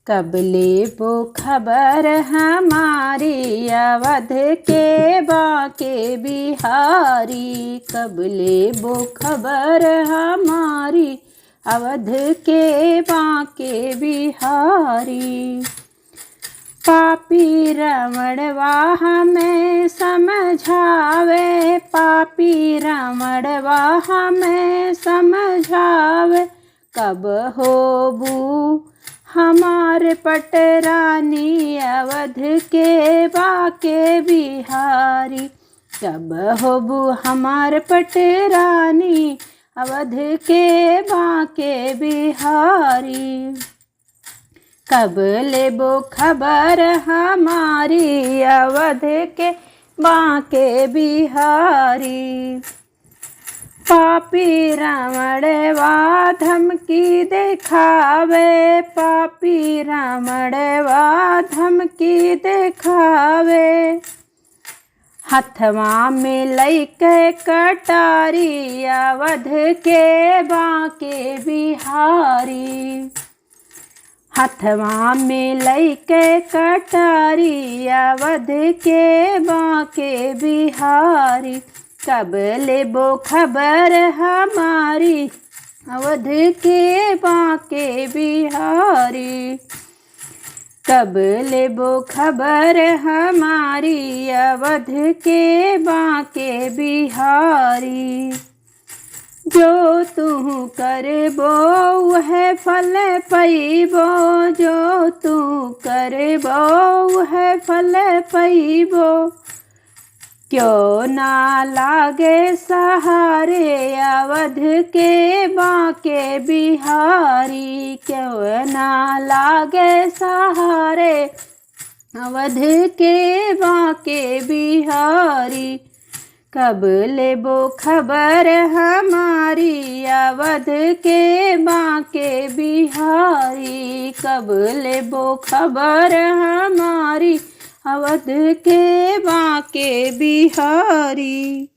कब लेबो खबर हमारी अवध के बाके बिहारी। कब लेबो खबर हमारी अवध के बाके बिहारी। पापी रमणवा हमें समझावे, पापी रमणवा हमें समझावे। कब होबू हमार पटरानी अवध के बाके बिहारी। कब होबू हमार पटरानी अवध के बाके बिहारी। कब लेबो खबर हमारी अवध के बाके बिहारी। पापी रमणवा धमकी दिखावे, पापी रमणवा धमकी दिखावे। हथवा में लइके कटारी अवध के बाके बिहारी। हथवा में लइके कटारी अवध के बाके बिहारी। कब लेबो खबर हमारी अवध के बाके बिहारी। कब लेबो खबर हमारी अवध के बाके बिहारी। जो तू करबो वह फल पइबो, जो तू करबो वह फल पइबो। क्यों ना लागे सहारे अवध के बाके बिहारी। क्यों ना लागे सहारे अवध के बाके बिहारी। कब लेबो खबर हमारी अवध के बाके बिहारी। कब लेबो खबर हमारी अवध के बाके बिहारी।